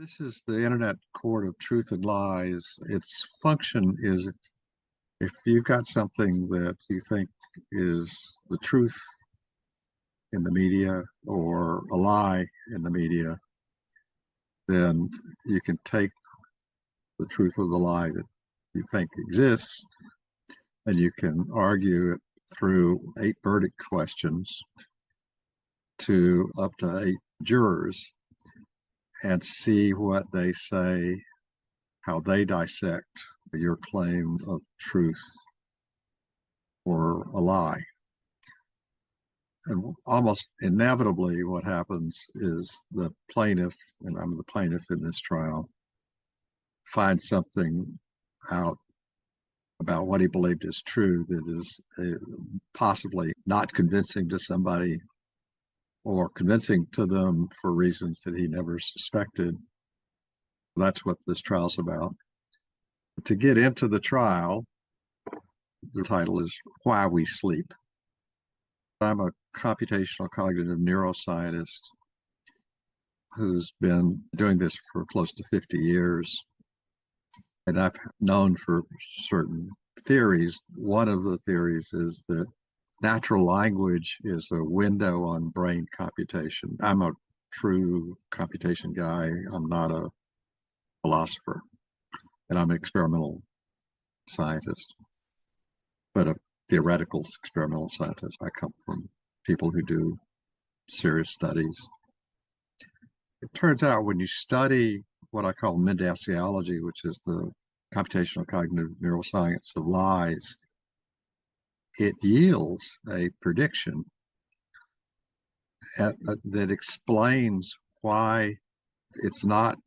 This is the Internet Court of Truth and Lies. Its function is if you've got something that you think is the truth in the media or a lie in the media, then you can take the truth of the lie that you think exists and you can argue it through 8 verdict questions to up to 8 jurors and see what they say, how they dissect your claim of truth or a lie. And almost inevitably what happens is the plaintiff, and I'm the plaintiff in this trial, finds something out about what he believed is true that is possibly not convincing to somebody or convincing to them for reasons that he never suspected. That's what this trial's about. To get into the trial, the title is Why We Sleep. I'm a computational cognitive neuroscientist who's been doing this for close to 50 years. And I've known for certain theories. One of the theories is that natural language is a window on brain computation. I'm a true computation guy. I'm not a philosopher, and I'm an experimental scientist, but a theoretical experimental scientist. I come from people who do serious studies. It turns out when you study what I call Mendaciology, which is the computational cognitive neuroscience of lies, it yields a prediction that explains why it's not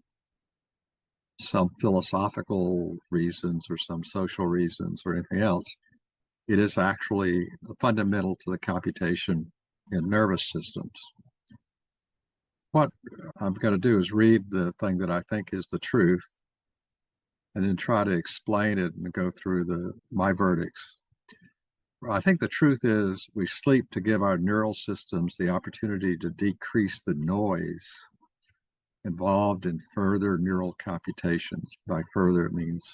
some philosophical reasons or some social reasons or anything else. It is actually fundamental to the computation in nervous systems. What I'm going to do is read the thing that I think is the truth and then try to explain it and go through my verdicts. I think the truth is we sleep to give our neural systems the opportunity to decrease the noise involved in further neural computations. By further, it means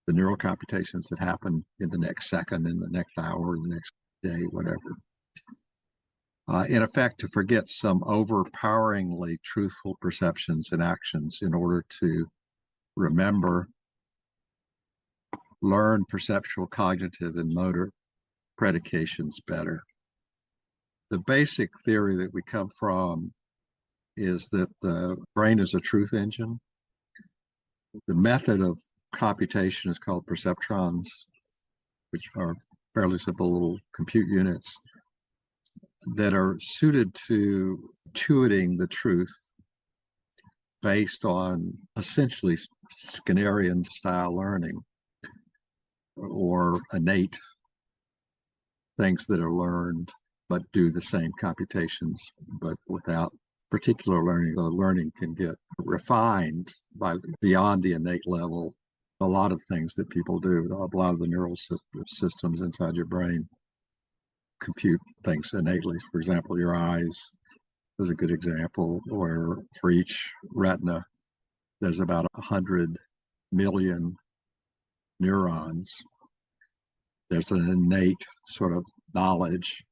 the neural computations that happen in the next second, in the next hour, the next day, whatever. In effect, to forget some overpoweringly truthful perceptions and actions in order to remember, learn perceptual, cognitive, and motor predications better. The basic theory that we come from is that the brain is a truth engine. The method of computation is called perceptrons, which are fairly simple little compute units that are suited to intuiting the truth based on essentially Skinnerian style learning or innate things that are learned but do the same computations but without particular learning. The learning can get refined by beyond the innate level. A lot of things that people do, a lot of the neural systems inside your brain compute things innately. For example, your eyes is a good example where for each retina, there's about 100 million neurons. There's an innate sort of knowledge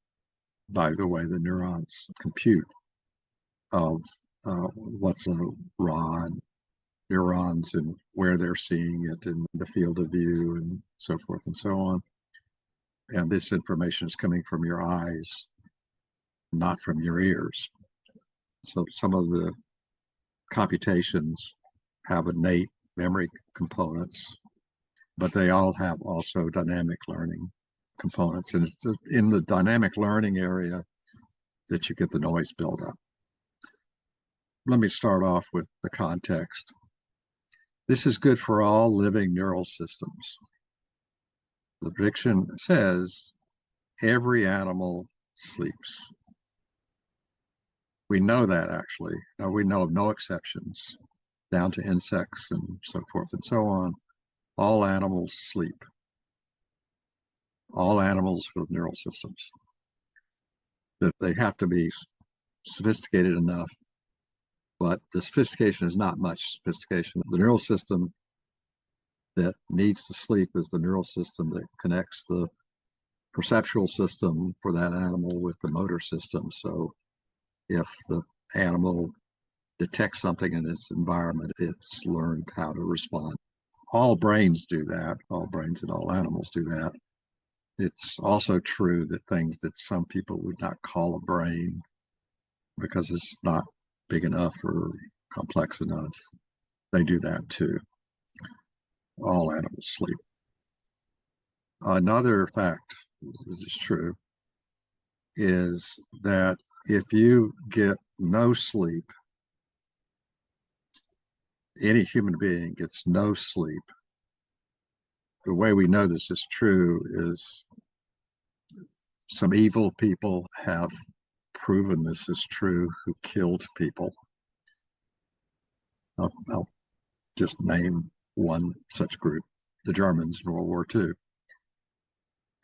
by the way the neurons compute of what's a rod, neurons and where they're seeing it in the field of view and so forth and so on. And this information is coming from your eyes, not from your ears. So some of the computations have innate memory components, but they all have also dynamic learning components. And it's in the dynamic learning area that you get the noise buildup. Let me start off with the context. This is good for all living neural systems. The prediction says every animal sleeps. We know that actually. We know of no exceptions, down to insects and so forth and so on. All animals sleep. All animals with neural systems. That they have to be sophisticated enough but the sophistication is not much sophistication. The neural system that needs to sleep is the neural system that connects the perceptual system for that animal with the motor system. So if the animal detects something in its environment, it's learned how to respond. All brains do that. All brains in all animals do that. It's also true that things that some people would not call a brain because it's not big enough or complex enough, they do that too. All animals sleep. Another fact, which is true, is that if you get no sleep, any human being gets no sleep. The way we know this is true is some evil people have proven this is true who killed people. I'll just name one such group, the Germans in World War II.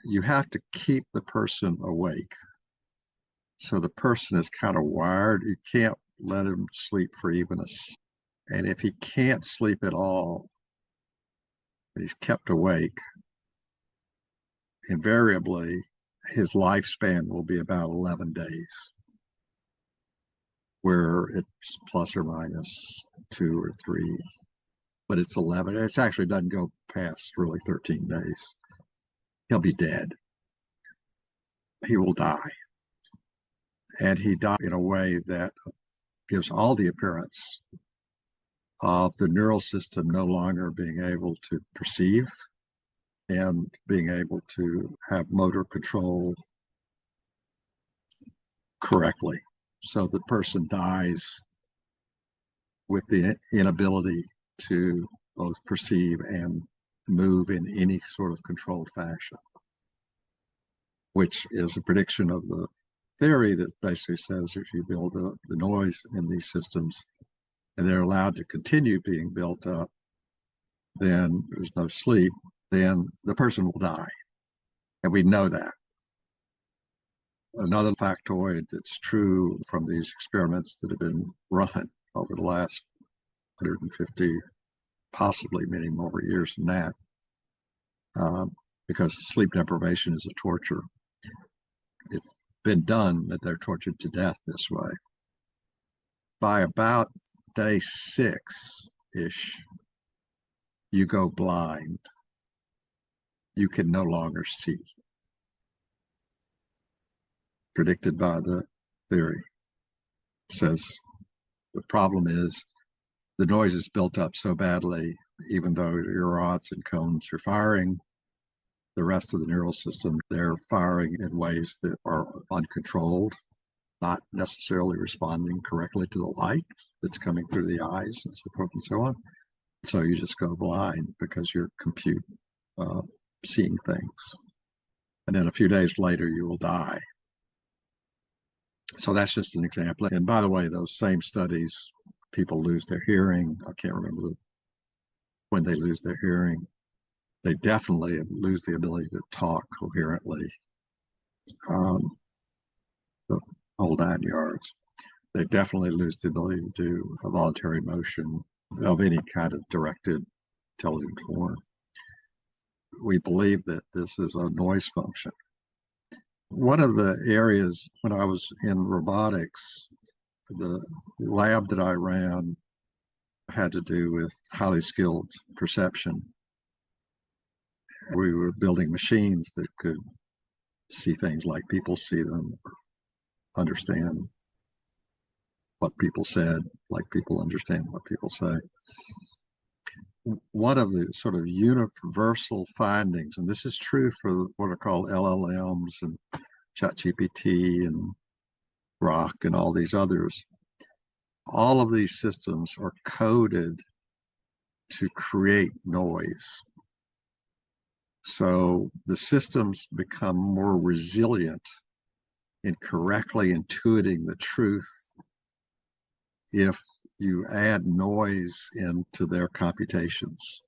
You have to keep the person awake. So the person is kind of wired. You can't let him sleep for even a, and if he can't sleep at all, but he's kept awake, invariably his lifespan will be about 11 days, where it's plus or minus 2 or 3, but it's 11. It actually doesn't go past really 13 days. He'll be dead. He will die. And he died in a way that gives all the appearance of the neural system no longer being able to perceive and being able to have motor control correctly. So the person dies with the inability to both perceive and move in any sort of controlled fashion, which is a prediction of the theory that basically says if you build up the noise in these systems and they're allowed to continue being built up, then there's no sleep, then the person will die. And we know that. Another factoid that's true from these experiments that have been run over the last 150, possibly many more years than that, because sleep deprivation is a torture. It's been done that they're tortured to death this way. By about day 6-ish, you go blind. You can no longer see. Predicted by the theory. Says the problem is the noise is built up so badly, even though your rods and cones are firing, the rest of the neural system, they're firing in ways that are uncontrolled, not necessarily responding correctly to the light that's coming through the eyes and so forth and so on. So you just go blind because you're seeing things. And then a few days later, you will die. So that's just an example. And by the way, those same studies, people lose their hearing. I can't remember when they lose their hearing. They definitely lose the ability to talk coherently. The whole 9 yards. They definitely lose the ability to do a voluntary motion of any kind of directed intelligent form. We believe that this is a noise function. One of the areas when I was in robotics, the lab that I ran had to do with highly skilled perception. We were building machines that could see things like people see them, understand what people said, like people understand what people say. One of the sort of universal findings, and this is true for what are called LLMs and ChatGPT and Grok and all these others, all of these systems are coded to create noise. So the systems become more resilient in correctly intuiting the truth if you add noise into their computations.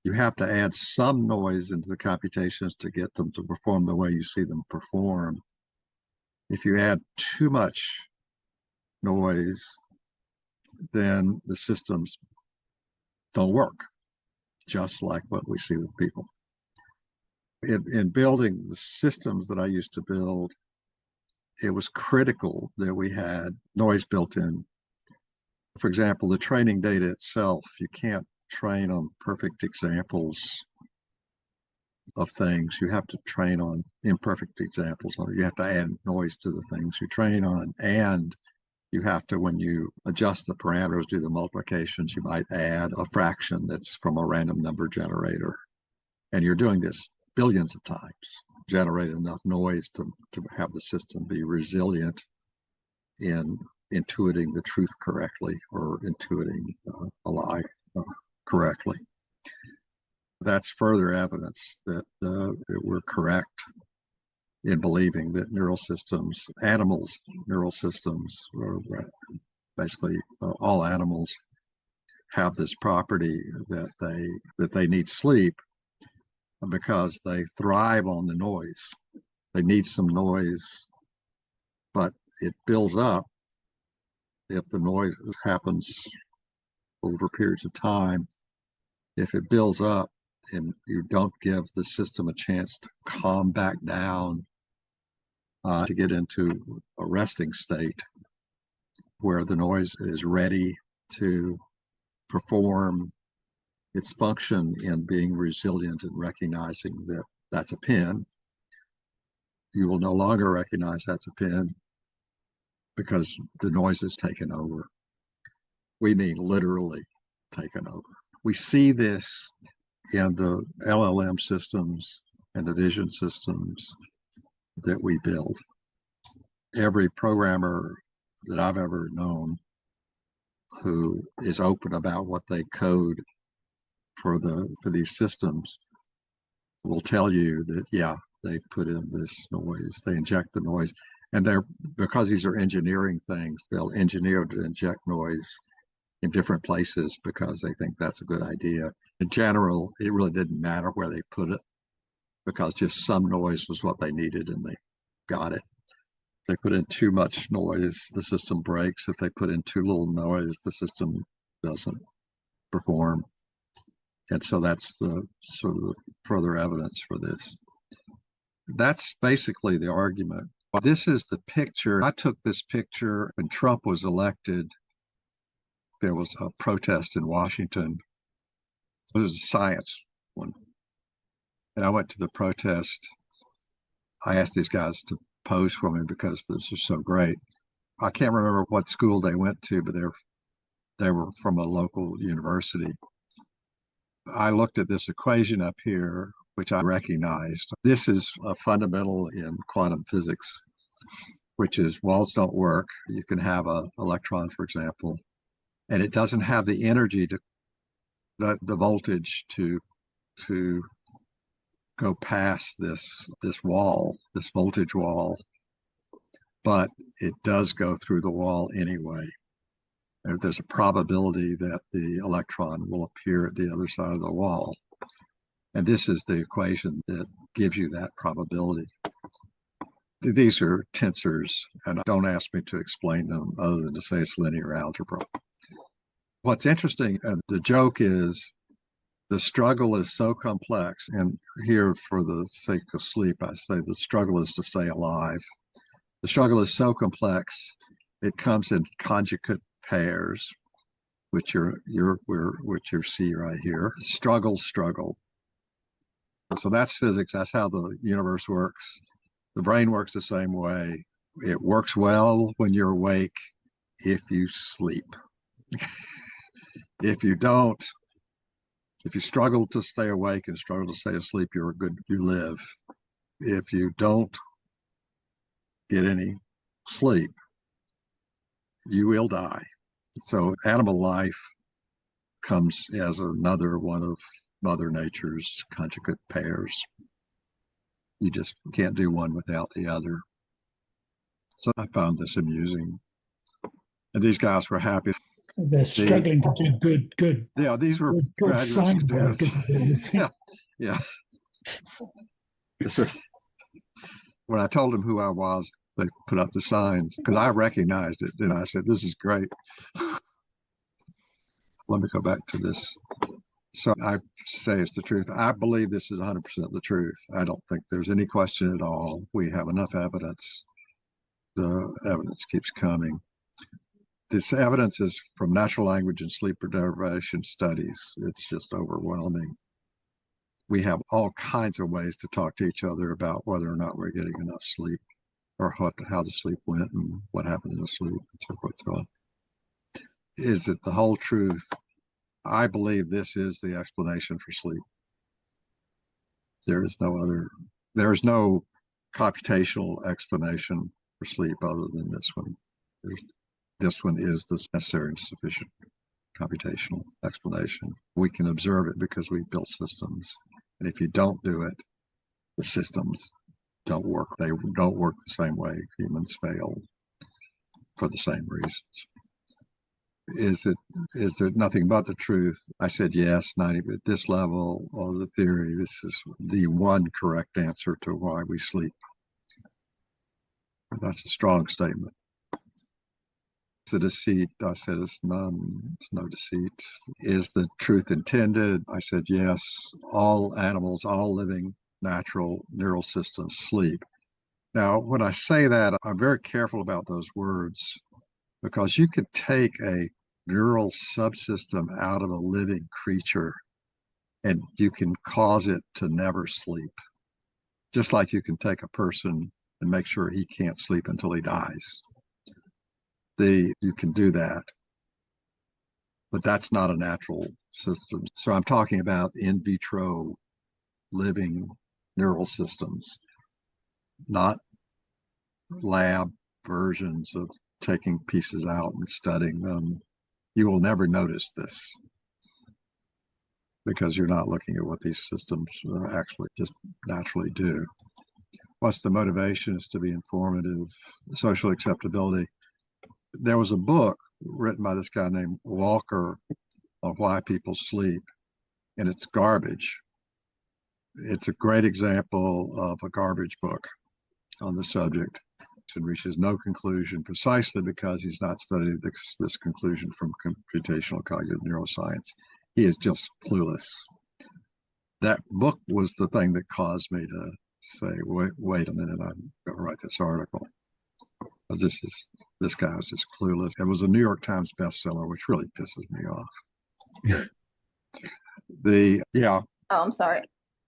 You have to add some noise into the computations to get them to perform the way you see them perform. If you add too much noise, then the systems don't work, just like what we see with people. In building the systems that I used to build, it was critical that we had noise built in. For example, the training data itself, you can't train on perfect examples of things. You have to train on imperfect examples. You have to add noise to the things you train on. And you have to, when you adjust the parameters, do the multiplications, you might add a fraction that's from a random number generator. And you're doing this billions of times, generate enough noise to have the system be resilient in intuiting the truth correctly or intuiting a lie correctly. That's further evidence that we're correct in believing that neural systems, animals' neural systems, or basically all animals, have this property that they need sleep because they thrive on the noise. They need some noise, but it builds up if the noise happens over periods of time. If it builds up and you don't give the system a chance to calm back down, to get into a resting state where the noise is ready to perform its function in being resilient and recognizing that that's a pin, you will no longer recognize that's a pin because the noise is taken over. We mean literally taken over. We see this in the LLM systems and the vision systems that we build. Every programmer that I've ever known who is open about what they code for these systems will tell you that, yeah, they put in this noise, they inject the noise, and because these are engineering things, they'll engineer to inject noise in different places because they think that's a good idea. In general, it really didn't matter where they put it because just some noise was what they needed and they got it. If they put in too much noise, the system breaks. If they put in too little noise, the system doesn't perform. And so that's the sort of the further evidence for this. That's basically the argument. This is the picture. I took this picture when Trump was elected. There was a protest in Washington. It was a science one. And I went to the protest. I asked these guys to pose for me because this was so great. I can't remember what school they went to, but they were from a local university. I looked at this equation up here, which I recognized. This is a fundamental in quantum physics, which is walls don't work. You can have an electron, for example, and it doesn't have the energy to the voltage to go past this wall, this voltage wall, but it does go through the wall anyway. And there's a probability that the electron will appear at the other side of the wall. And this is the equation that gives you that probability. These are tensors, and don't ask me to explain them other than to say it's linear algebra. What's interesting, and the joke is, the struggle is so complex, and here for the sake of sleep, I say the struggle is to stay alive. The struggle is so complex, it comes in conjugate pairs, which you see right here. Struggle. So that's physics. That's how the universe works. The brain works the same way. It works well when you're awake if you sleep. If you don't, if you struggle to stay awake and struggle to stay asleep, you live. If you don't get any sleep, you will die. So animal life comes as another one of Mother Nature's conjugate pairs. You just can't do one without the other. So I found this amusing. And these guys were happy. They're struggling to do good. Yeah, these were good graduate students. Yeah. So when I told them who I was, they put up the signs because I recognized it. And I said, this is great. let me go back to this. So I say it's the truth. I believe this is 100% the truth. I don't think there's any question at all. We have enough evidence. The evidence keeps coming. This evidence is from natural language and sleep deprivation studies. It's just overwhelming. We have all kinds of ways to talk to each other about whether or not we're getting enough sleep, or how the sleep went and what happened in the sleep, and so forth. So on. Is it the whole truth? I believe this is the explanation for sleep. There is no computational explanation for sleep other than this one. This one is the necessary and sufficient computational explanation. We can observe it because we've built systems. And if you don't do it, the systems don't work. They don't work the same way. Humans fail for the same reasons. Is there nothing but the truth? I said yes, 90 at this level of the theory. This is the one correct answer to why we sleep. That's a strong statement. The deceit, I said it's none, it's no deceit. Is the truth intended? I said yes. All animals, all living natural neural systems sleep. Now, when I say that, I'm very careful about those words, because you could take a neural subsystem out of a living creature and you can cause it to never sleep. Just like you can take a person and make sure he can't sleep until he dies. You can do that, but that's not a natural system. So I'm talking about in vitro living neural systems, not lab versions of taking pieces out and studying them. You will never notice this because you're not looking at what these systems actually just naturally do. What's the motivation? Is to be informative, social acceptability. There was a book written by this guy named Walker on why people sleep, and it's garbage. It's a great example of a garbage book on the subject, and reaches no conclusion precisely because he's not studied this conclusion from computational cognitive neuroscience. He is just clueless. That book was the thing that caused me to say, wait a minute, I'm going to write this article. Because this guy was just clueless. It was a New York Times bestseller, which really pisses me off. Oh, I'm sorry.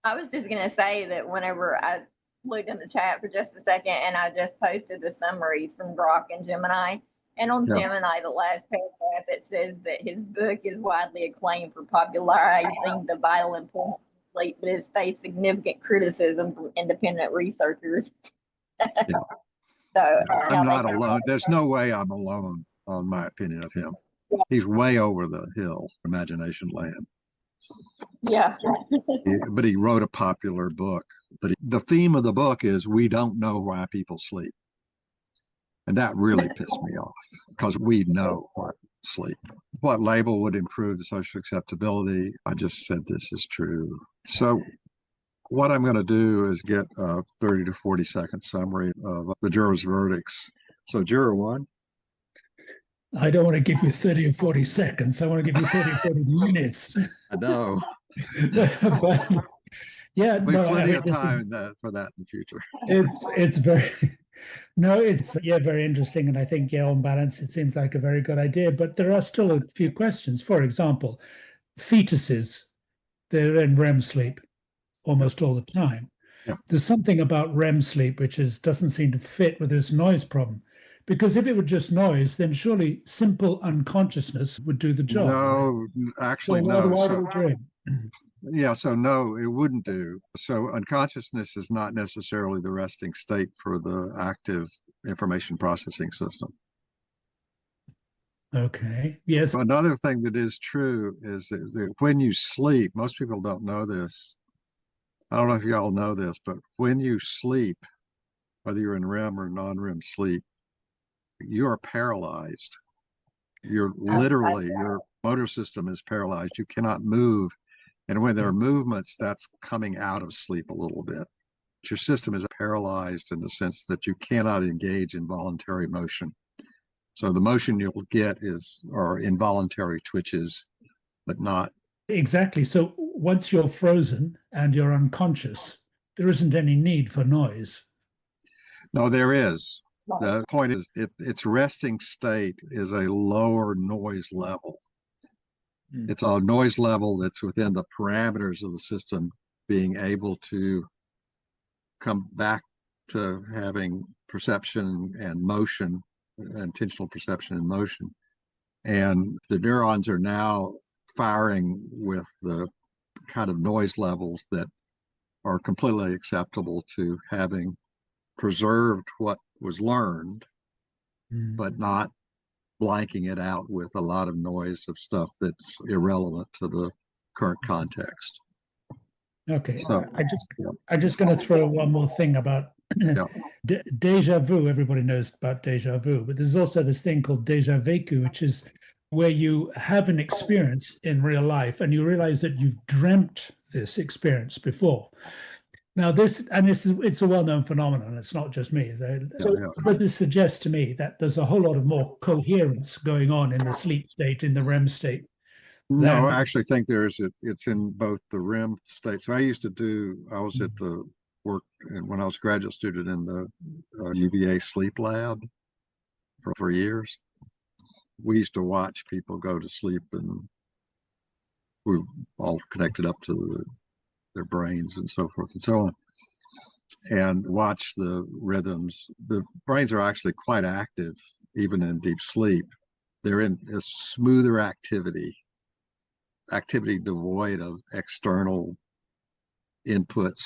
I was just going to say that whenever I looked in the chat for just a second, and I just posted the summaries from Grok and Gemini. And on Gemini, the last paragraph, it says that his book is widely acclaimed for popularizing the vital importance of sleep, but has faced significant criticism from independent researchers. So I'm not alone. There's no way I'm alone on my opinion of him. He's way over the hill, imagination land. Yeah. But he wrote a popular book. But the theme of the book is we don't know why people sleep. And that really pissed me off because we know why sleep. What label would improve the social acceptability? I just said this is true. So what I'm going to do is get a 30 to 40 second summary of the jurors' verdicts. So juror one. I don't want to give you 30 or 40 seconds. I want to give you 30 or 40 minutes. I know. But, yeah, we have plenty of time for that in the future. It's very, very interesting. And I think, on balance, it seems like a very good idea. But there are still a few questions. For example, fetuses, they're in REM sleep almost all the time. Yeah. There's something about REM sleep which doesn't seem to fit with this noise problem. Because if it were just noise, then surely simple unconsciousness would do the job. No, actually, no. Yeah, so no, it wouldn't do. So unconsciousness is not necessarily the resting state for the active information processing system. Okay, yes. Another thing that is true is that when you sleep, most people don't know this. I don't know if y'all know this, but when you sleep, whether you're in REM or non-REM sleep, you are paralyzed. You're literally, your motor system is paralyzed. You cannot move. And when there are movements, that's coming out of sleep a little bit. Your system is paralyzed in the sense that you cannot engage in voluntary motion. So the motion you'll get are involuntary twitches but not. Exactly. So once you're frozen and you're unconscious, there isn't any need for noise. No, there is. The point is its resting state is a lower noise level. It's a noise level that's within the parameters of the system being able to come back to having perception and motion, intentional perception and motion. And the neurons are now firing with the kind of noise levels that are completely acceptable to having preserved what was learned, but not blanking it out with a lot of noise of stuff that's irrelevant to the current context. Okay, So I'm just going to throw one more thing about deja vu. Everybody knows about deja vu, but there's also this thing called deja vécu, which is where you have an experience in real life and you realize that you've dreamt this experience before. Now, it's a well-known phenomenon. It's not just me. But this suggests to me that there's a whole lot of more coherence going on in the sleep state, in the REM state. No, I actually think it's in both the REM state. So I was at the work when I was a graduate student in the UVA sleep lab for years. We used to watch people go to sleep, and we were all connected up to their brains and so forth and so on, and watch the rhythms. The brains are actually quite active even in deep sleep. They're in a smoother activity devoid of external inputs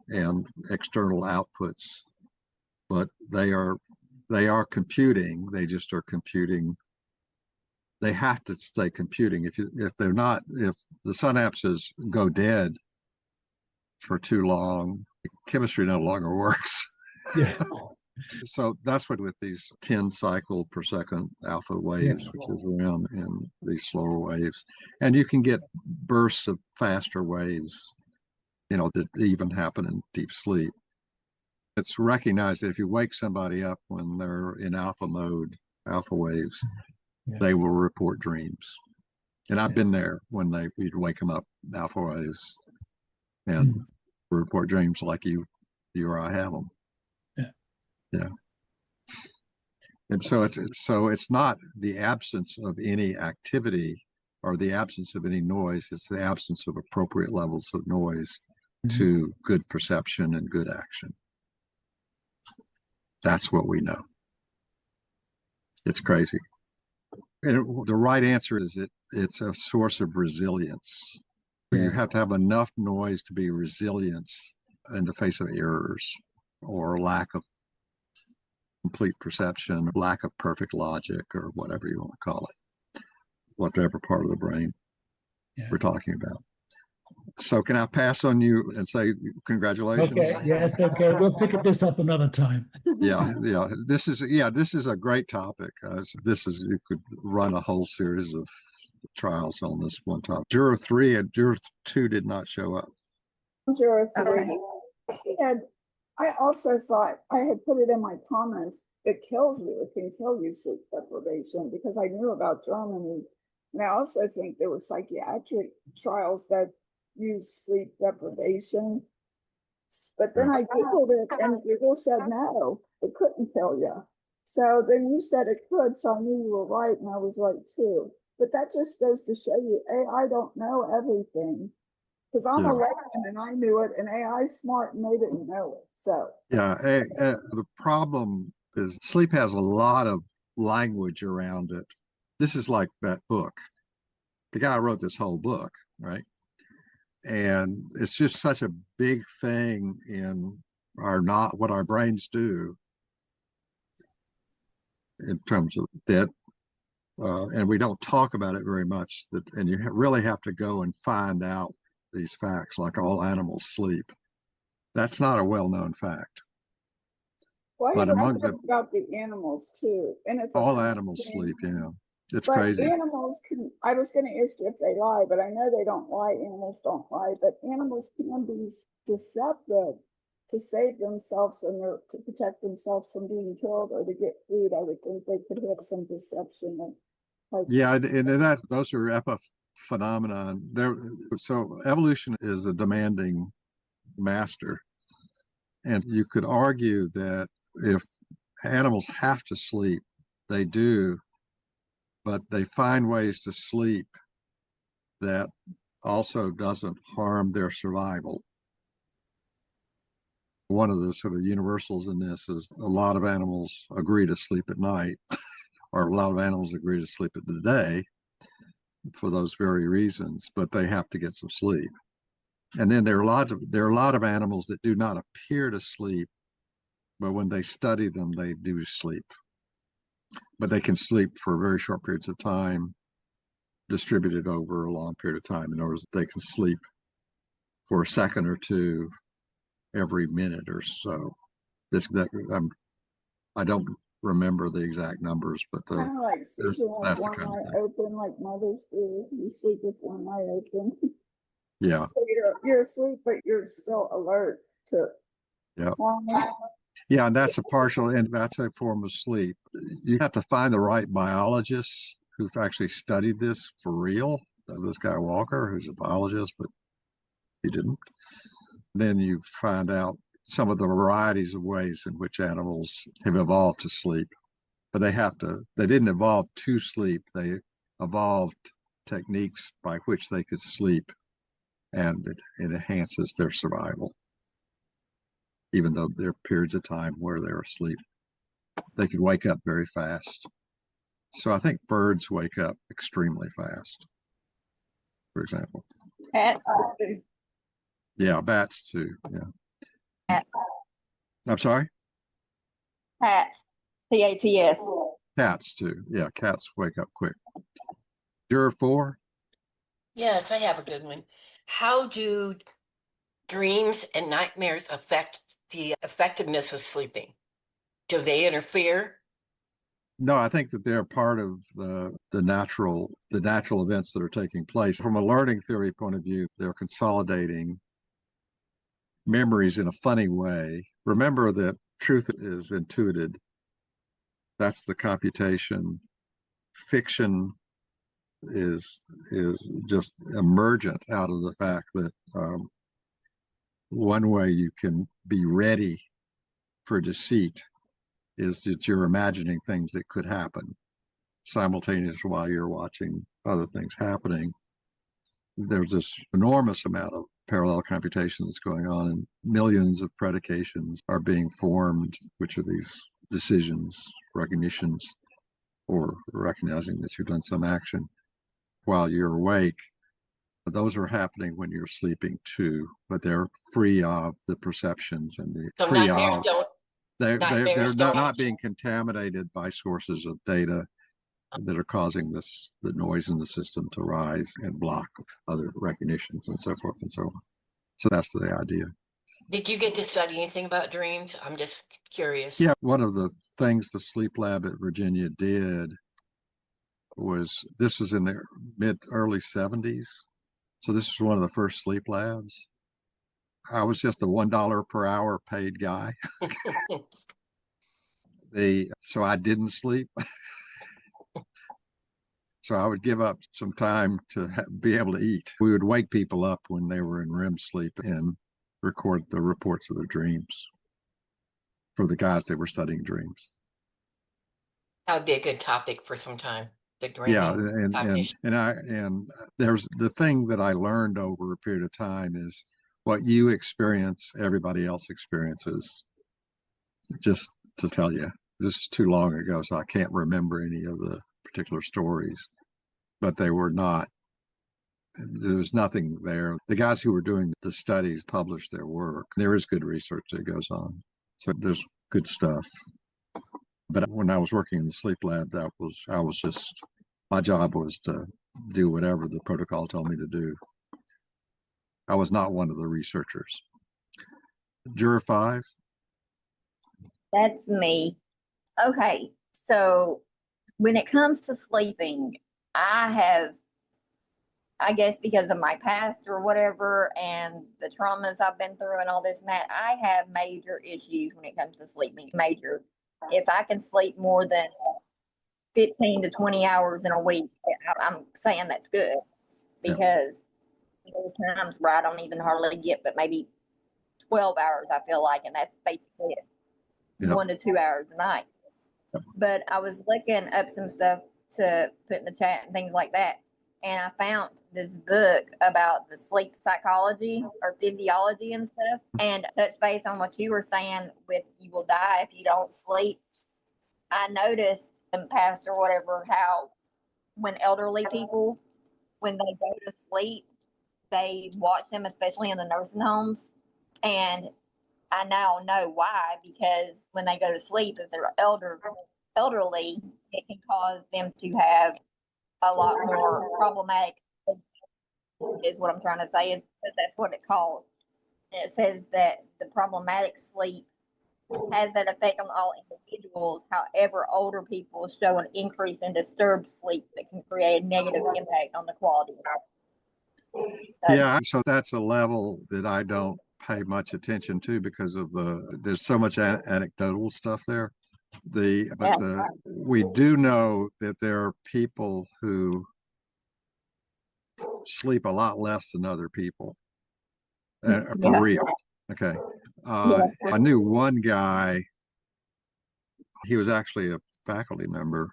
and external outputs, but they are computing. They just are computing. They have to stay computing. If they're not, if the synapses go dead for too long, chemistry no longer works. Yeah. So that's what with these 10 cycle per second alpha waves, which is REM, and these slower waves. And you can get bursts of faster waves, that even happen in deep sleep. It's recognized that if you wake somebody up when they're in alpha mode, alpha waves, they will report dreams. And I've been there when you'd wake them up, alpha waves, and report dreams like you or I have them. Yeah. And so it's not the absence of any activity or the absence of any noise. It's the absence of appropriate levels of noise to good perception and good action. That's what we know. It's crazy. And the right answer is it's a source of resilience. You have to have enough noise to be resilient in the face of errors or lack of complete perception, lack of perfect logic, or whatever you want to call it, whatever part of the brain we're talking about. So can I pass on you and say congratulations? Okay, yes, okay. We'll pick this up another time. Yeah. This is a great topic. You could run a whole series of trials on this one topic. Juror 3 and Juror 2 did not show up. Juror 3. I also thought, I had put it in my comments, it can kill you, sleep deprivation, because I knew about Germany. And I also think there were psychiatric trials that use sleep deprivation. But then I Googled it and Google said no, it couldn't kill you. So then you said it could, so I knew you were right, and I was right too. But that just goes to show you, AI don't know everything. Because I'm a layman and I knew it, and AI's smart and they didn't know it. So the problem is sleep has a lot of language around it. This is like that book. The guy wrote this whole book, right? And it's just such a big thing in what our brains do in terms of that. And we don't talk about it very much. And you really have to go and find out these facts, like all animals sleep. That's not a well-known fact. Well, but among them, about the animals too, and it's all animals sleep. Yeah, it's crazy. Animals can. I was going to ask you if they lie, but I know they don't lie. Animals don't lie, but animals can be deceptive to save themselves and to protect themselves from being killed or to get food. I would think they could have some deception. And those are phenomenon there. So evolution is a demanding master. And you could argue that if animals have to sleep, they do, but they find ways to sleep that also doesn't harm their survival. One of the sort of universals in this is a lot of animals agree to sleep at night, or a lot of animals agree to sleep at the day for those very reasons, but they have to get some sleep. And then there are a lot of animals that do not appear to sleep, but when they study them, they do sleep. But they can sleep for very short periods of time, distributed over a long period of time. In other words, they can sleep for a second or two every minute or so. I don't remember the exact numbers, but Kind of like sleeping with that's the one kind of eye thing. open, like mothers do. You sleep with one eye open. Yeah, So you're asleep, but you're still alert to yeah, harm. yeah. And that's a partial, and that's a form of sleep. You have to find the right biologists who've actually studied this for real. This guy Walker, who's a biologist, but he didn't. Then you find out some of the varieties of ways in which animals have evolved to sleep. But they didn't evolve to sleep. They evolved techniques by which they could sleep, and it enhances their survival. Even though there are periods of time where they're asleep, they could wake up very fast. So I think birds wake up extremely fast, for example. Cats too. Yeah, bats too. Yeah. Cats. I'm sorry? Cats. Cats. Cats too. Yeah, cats wake up quick. Juror 4? Yes, I have a good one. How do dreams and nightmares affect the effectiveness of sleeping? Do they interfere? No, I think that they're part of the natural events that are taking place. From a learning theory point of view, they're consolidating memories in a funny way. Remember that truth is intuited. That's the computation. Fiction is just emergent out of the fact that one way you can be ready for deceit is that you're imagining things that could happen simultaneously while you're watching other things happening. There's this enormous amount of parallel computation that's going on, and millions of predications are being formed, which are these decisions, recognitions, or recognizing that you've done some action while you're awake. Those are happening when you're sleeping too, but they're free of the perceptions and the So free nightmares of don't they're nightmares don't not being contaminated by sources of data that are causing the noise in the system to rise and block other recognitions and so forth and so on. So that's the idea. Did you get to study anything about dreams? I'm just curious. Yeah, one of the things the sleep lab at Virginia did was, this was in the early 70s. So this was one of the first sleep labs. I was just a $1 per hour paid guy. So I didn't sleep. So I would give up some time to be able to eat. We would wake people up when they were in REM sleep and record the reports of their dreams for the guys that were studying dreams. That would be a good topic for some time. The Yeah, dreaming cognition. and there's the thing that I learned over a period of time is what you experience, everybody else experiences. Just to tell you, this is too long ago, so I can't remember any of the particular stories, but they were not. There was nothing there. The guys who were doing the studies published their work. There is good research that goes on, so there's good stuff. But when I was working in the sleep lab, my job was to do whatever the protocol told me to do. I was not one of the researchers. Juror 5? That's me. Okay, so when it comes to sleeping, I guess because of my past or whatever, and the traumas I've been through and all this and that, I have major issues when it comes to sleeping. Major. If I can sleep more than 15 to 20 hours in a week, I'm saying that's good. because there are times where I don't even hardly get but maybe 12 hours, I feel like, and that's basically it. Yep. 1 to 2 hours a night. Yep. But I was looking up some stuff to put in the chat and things like that. And I found this book about the sleep psychology or physiology and stuff. And touch base on what you were saying with you will die if you don't sleep. I noticed in the past or whatever how when elderly people, when they go to sleep, they watch them, especially in the nursing homes. And I now know why, because when they go to sleep, if they're elderly, it can cause them to have a lot more problematic, is what I'm trying to say, is that's what it calls. And it says that the problematic sleep has that effect on all individuals. However, older people show an increase in disturbed sleep that can create a negative impact on the quality of life. Yeah, so that's a level that I don't pay much attention to because of there's so much anecdotal stuff there. We do know that there are people who sleep a lot less than other people. For real. Okay. I knew one guy, he was actually a faculty member,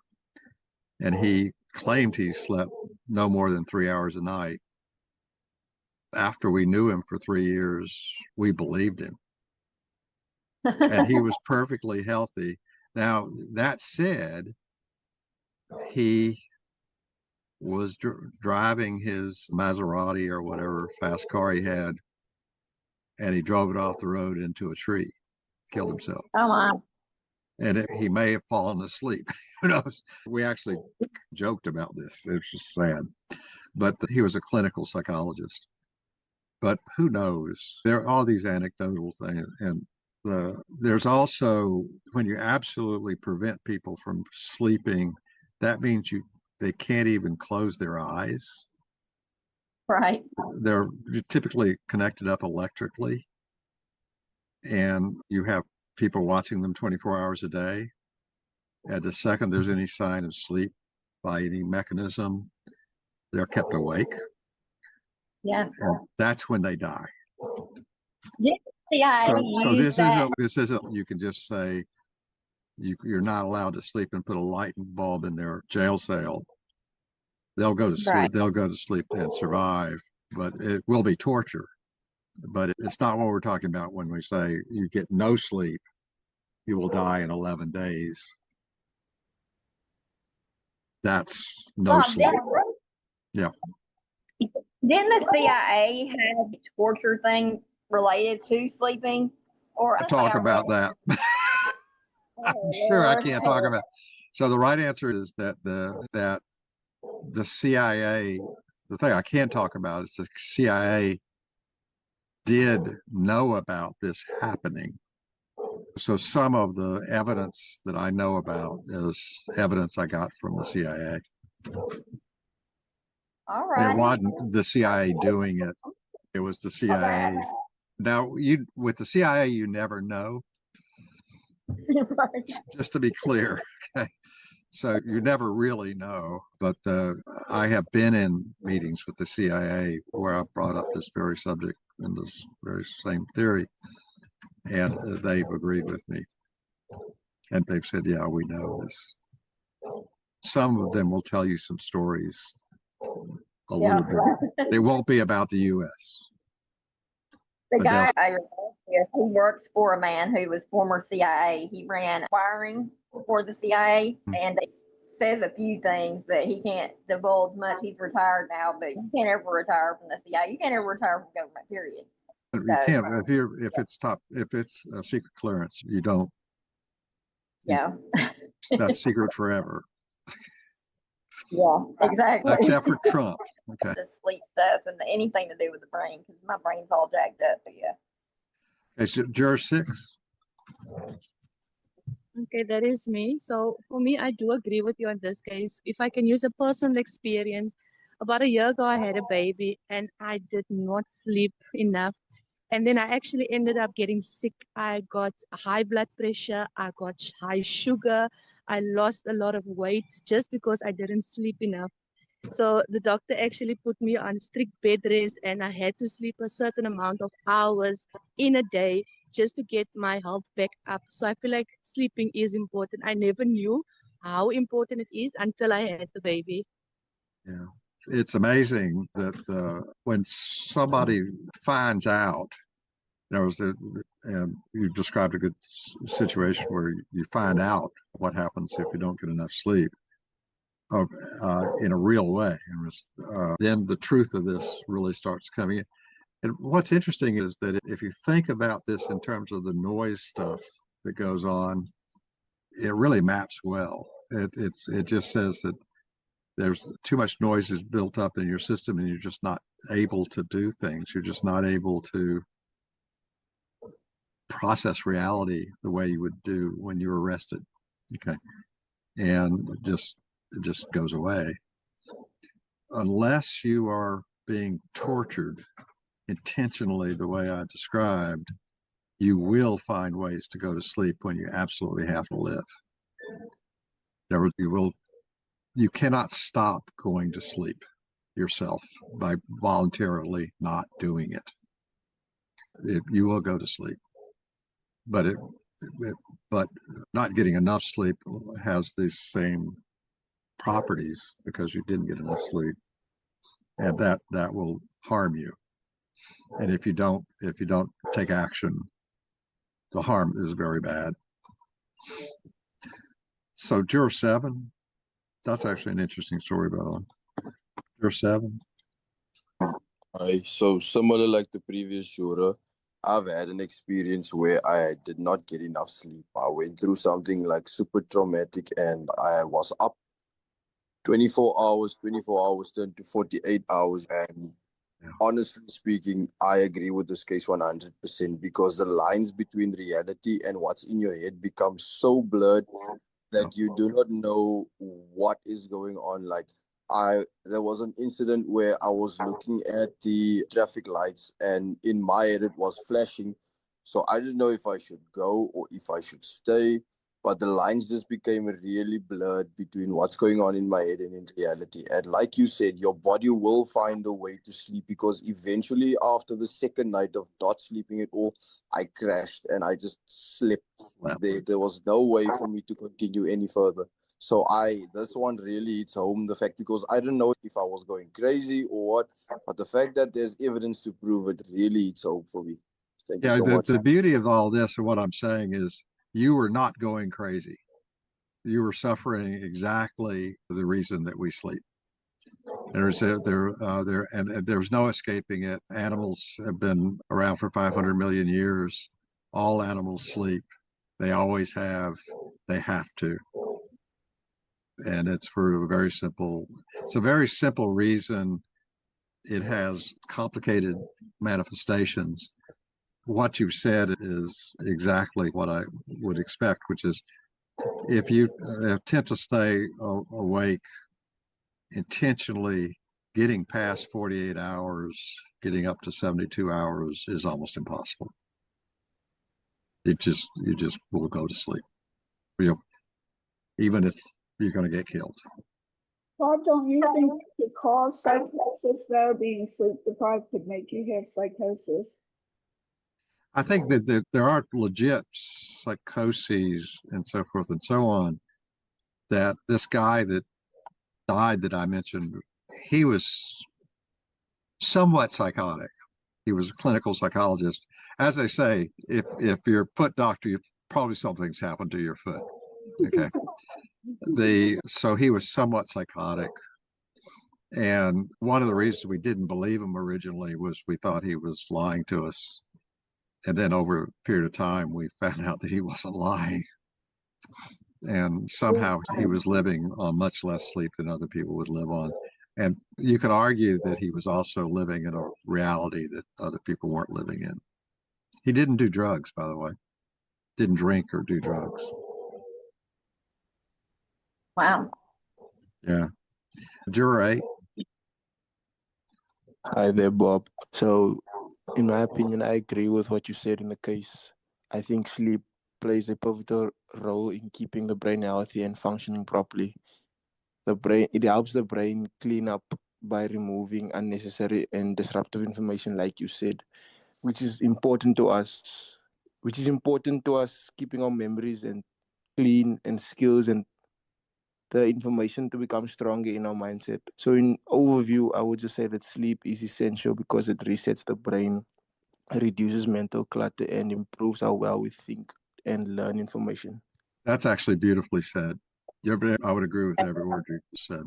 and he claimed he slept no more than 3 hours a night. After we knew him for 3 years, we believed him. And he was perfectly healthy. Now, that said, he was driving his Maserati or whatever fast car he had, and he drove it off the road into a tree, killed himself. Oh, my. And he may have fallen asleep. Who knows? We actually joked about this. It's just sad. But he was a clinical psychologist. But who knows? There are all these anecdotal things. And there's also, when you absolutely prevent people from sleeping, that means they can't even close their eyes. Right. They're typically connected up electrically. And you have people watching them 24 hours a day. At the second there's any sign of sleep by any mechanism, they're kept awake. Yeah. And that's when they die. Yeah. So this isn't you can just say you're not allowed to sleep and put a light bulb in their jail cell. They'll go to sleep. Right. They'll go to sleep and survive, but it will be torture. But it's not what we're talking about when we say you get no sleep, you will die in 11 days. That's no sleep. Yeah. Didn't the CIA have a torture thing related to sleeping? Or I'll talk about that. I'm sure I can't talk about. So the right answer is that the CIA, the thing I can talk about is the CIA did know about this happening. So some of the evidence that I know about is evidence I got from the CIA. All right. It wasn't the CIA doing it. It was the CIA. Okay. Now, with the CIA, you never know. Just to be clear. Okay. So you never really know. But I have been in meetings with the CIA where I brought up this very subject and this very same theory. And they've agreed with me. And they've said, yeah, we know this. Some of them will tell you some stories a little bit. It won't be about the U.S. The guy I remember, he works for a man who was former CIA. He ran wiring for the CIA, and he says a few things, but he can't divulge much. He's retired now, but you can't ever retire from the CIA. You can't ever retire from government, period. You can't if it's a secret clearance, you don't. Yeah. That's secret forever. Yeah, exactly. Except for Trump. Okay. The sleep stuff and anything to do with the brain, because my brain's all jacked up. But yeah. It's juror 6. Okay, that is me. So for me, I do agree with you on this case. If I can use a personal experience, about a year ago, I had a baby and I did not sleep enough. And then I actually ended up getting sick. I got high blood pressure. I got high sugar. I lost a lot of weight just because I didn't sleep enough. So the doctor actually put me on strict bed rest, and I had to sleep a certain amount of hours in a day just to get my health back up. So I feel like sleeping is important. I never knew how important it is until I had the baby. Yeah. It's amazing that when somebody finds out, and you described a good situation where you find out what happens if you don't get enough sleep in a real way. And then the truth of this really starts coming in. And what's interesting is that if you think about this in terms of the noise stuff that goes on, it really maps well. It just says that there's too much noise is built up in your system and you're just not able to do things. You're just not able to process reality the way you would do when you were rested. Okay. And it just goes away. Unless you are being tortured intentionally the way I described, you will find ways to go to sleep when you absolutely have to live. You cannot stop going to sleep yourself by voluntarily not doing it. You will go to sleep, but but not getting enough sleep has these same properties because you didn't get enough sleep, and that will harm you. And if you don't take action, the harm is very bad. So juror 7, that's actually an interesting story, by the way. Juror 7. So similar like the previous juror, I've had an experience where I did not get enough sleep. I went through something like super traumatic and I was up 24 hours turned to 48 hours. And honestly speaking, I agree with this case 100% because the lines between reality and what's in your head become so blurred that you do not know what is going on. Like there was an incident where I was looking at the traffic lights and in my head it was flashing. So I didn't know if I should go or if I should stay. But the lines just became really blurred between what's going on in my head and in reality. And like you said, your body will find a way to sleep because eventually after the second night of not sleeping at all, I crashed and I just slept. There was no way for me to continue any further. So this one really hits home the fact because I don't know if I was going crazy or what, but the fact that there's evidence to prove it really hits home for me. Thank you so much. The beauty of all this and what I'm saying is you were not going crazy. You were suffering exactly the reason that we sleep. There's no escaping it. Animals have been around for 500 million years. All animals sleep. They always have. They have to. And it's for it's a very simple reason. It has complicated manifestations. What you've said is exactly what I would expect, which is if you attempt to stay awake intentionally, getting past 48 hours, getting up to 72 hours is almost impossible. You just will go to sleep, even if you're going to get killed. Bob, don't you think it could cause psychosis, though? Being sleep deprived could make you have psychosis. I think that there are legit psychoses and so forth and so on. That this guy that died that I mentioned, he was somewhat psychotic. He was a clinical psychologist. As they say, if you're a foot doctor, probably something's happened to your foot. Okay. So he was somewhat psychotic. And one of the reasons we didn't believe him originally was we thought he was lying to us. And then over a period of time, we found out that he wasn't lying. And somehow he was living on much less sleep than other people would live on. And you could argue that he was also living in a reality that other people weren't living in. He didn't do drugs, by the way. Didn't drink or do drugs. Wow. Yeah. Juror 8. Hi there, Bob. So, in my opinion, I agree with what you said in the case. I think sleep plays a pivotal role in keeping the brain healthy and functioning properly. it helps the brain clean up by removing unnecessary and disruptive information, like you said, which is important to us, keeping our memories and clean and skills and the information to become stronger in our mindset. So in overview, I would just say that sleep is essential because it resets the brain, reduces mental clutter, and improves how well we think and learn information. That's actually beautifully said. I would agree with every word you said.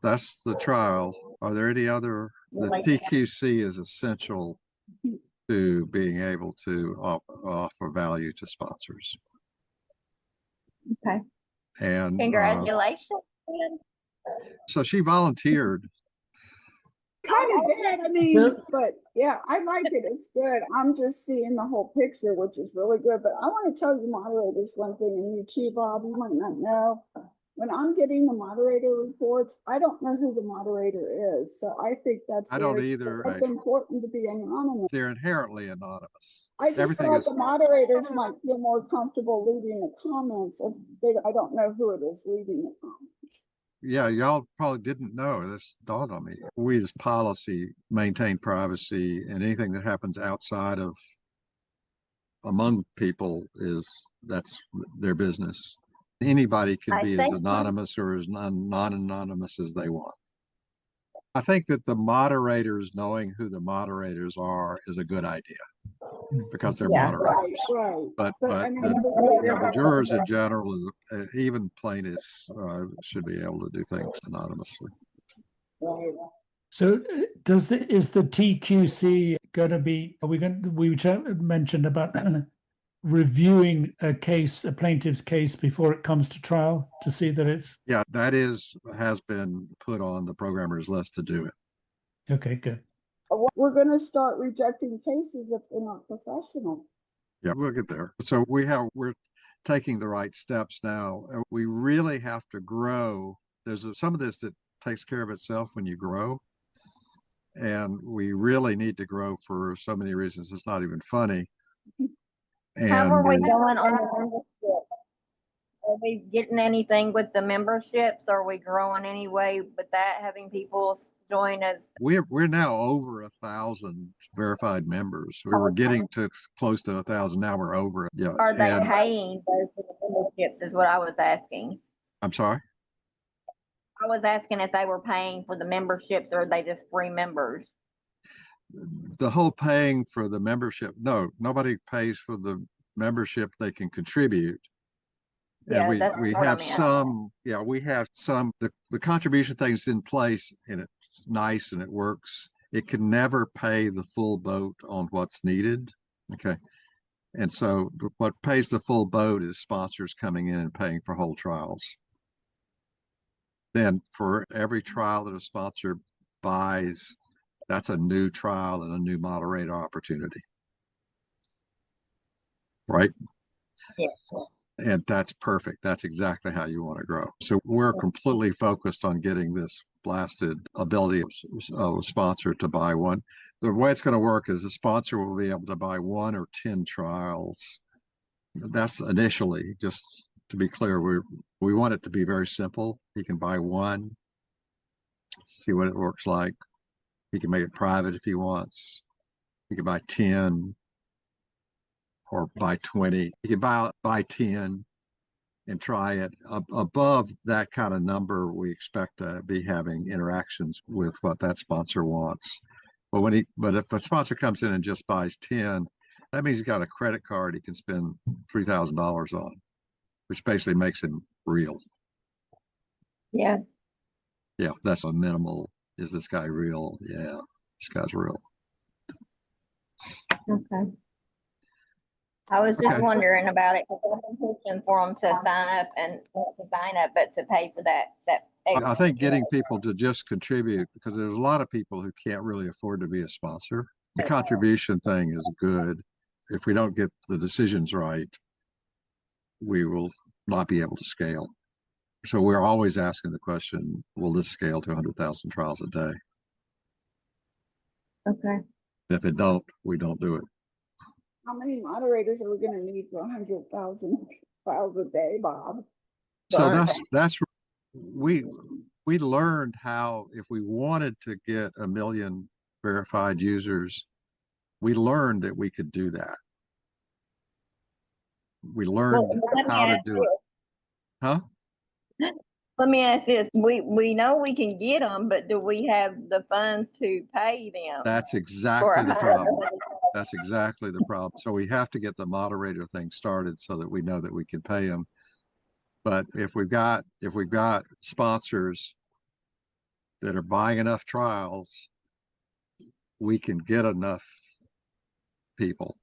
That's the trial. Are there any other? The TQC is essential to being able to offer value to sponsors. Okay. And congratulations. So she volunteered. Kind of did. I mean, but yeah, I liked it. It's good. I'm just seeing the whole picture, which is really good. But I want to tell you, moderators, one thing, and you too, Bob, you might not know. When I'm getting the moderator reports, I don't know who the moderator is. So I think that's I don't either. It's important to be anonymous. They're inherently anonymous. I just thought the moderators might feel more comfortable leaving the comments if I don't know who it is leaving the comments. Yeah, y'all probably didn't know. This dawned on me. We as policy maintain privacy, and anything that happens outside of among people that's their business. Anybody can be as anonymous or as non-anonymous as they want. I think that the moderators knowing who the moderators are is a good idea because they're moderators. Right. But the jurors in general, even plaintiffs, should be able to do things anonymously. Right. So is the TQC going to be, we mentioned about reviewing a plaintiff's case before it comes to trial to see that it's... Yeah, that has been put on the programmer's list to do it. Okay, good. We're going to start rejecting cases if they're not professional. Yeah, we'll get there. So we're taking the right steps now. We really have to grow. There's some of this that takes care of itself when you grow. And we really need to grow for so many reasons. It's not even funny. And how are we going on the membership? Are we getting anything with the memberships? Are we growing anyway with that, having people join us? We're now over 1,000 verified members. We were getting to close to 1,000. Now we're over it. Yeah. Are they paying those for the memberships is what I was asking. I'm sorry? I was asking if they were paying for the memberships or are they just free members? The whole paying for the membership, no, nobody pays for the membership. They can contribute. Yeah, and we have some, the contribution thing's in place and it's nice and it works. It can never pay the full boat on what's needed. Okay. And so what pays the full boat is sponsors coming in and paying for whole trials. Then for every trial that a sponsor buys, that's a new trial and a new moderator opportunity. Right? Yeah. And that's perfect. That's exactly how you want to grow. So we're completely focused on getting this blasted ability of a sponsor to buy one. The way it's going to work is a sponsor will be able to buy 1 or 10 trials. That's initially, just to be clear, we want it to be very simple. He can buy 1, see what it works like. He can make it private if he wants. He can buy 10 or buy 20. He can buy 10 and try it. Above that kind of number, we expect to be having interactions with what that sponsor wants. But if a sponsor comes in and just buys 10, that means he's got a credit card he can spend $3,000 on, which basically makes him real. Yeah. Yeah, that's a minimal. Is this guy real? Yeah, this guy's real. Okay. I was just wondering about it because I've been pushing for them to sign up and not to sign up, but to pay for that. I think getting people to just contribute, because there's a lot of people who can't really afford to be a sponsor. The contribution thing is good. If we don't get the decisions right, we will not be able to scale. So we're always asking the question, will this scale to 100,000 trials a day? Okay. If it don't, we don't do it. How many moderators are we going to need for 100,000 trials a day, Bob? So that's we learned how, if we wanted to get 1 million verified users, we learned that we could do that. We learned how to do it. Huh? Let me ask this. We know we can get them, but do we have the funds to pay them? That's exactly the problem. That's exactly the problem. So we have to get the moderator thing started so that we know that we can pay them. But if we've got sponsors that are buying enough trials, we can get enough people.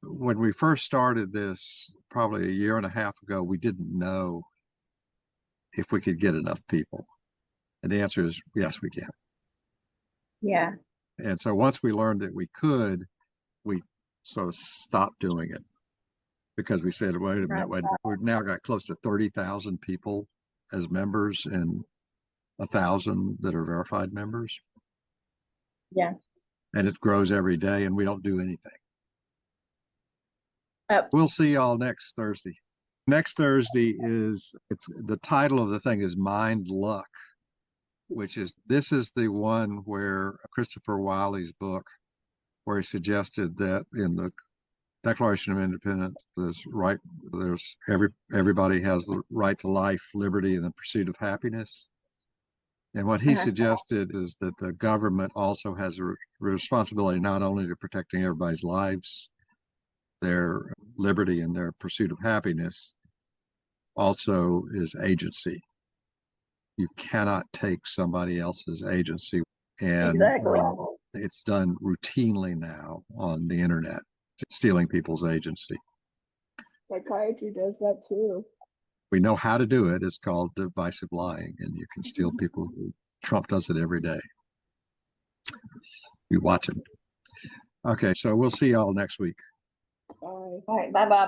When we first started this, probably 1.5 years ago, we didn't know if we could get enough people. And the answer is yes, we can. Yeah. And so once we learned that we could, we sort of stopped doing it because we said, wait a minute, we've now got close to 30,000 people as members and 1,000 that are verified members. Yeah. And it grows every day and we don't do anything. Yep. We'll see y'all next Thursday. Next Thursday it's the title of the thing is Mind Luck, this is the one where Christopher Wiley's book, where he suggested that in the Declaration of Independence, everybody has the right to life, liberty, and the pursuit of happiness. And what he suggested is that the government also has a responsibility not only to protecting everybody's lives, their liberty, and their pursuit of happiness, also is agency. You cannot take somebody else's agency. And exactly. It's done routinely now on the internet, stealing people's agency. Psychiatry does that too. We know how to do it. It's called divisive lying, and you can steal people. Trump does it every day. You watch him. Okay, so we'll see y'all next week. Bye. All right. Bye-bye.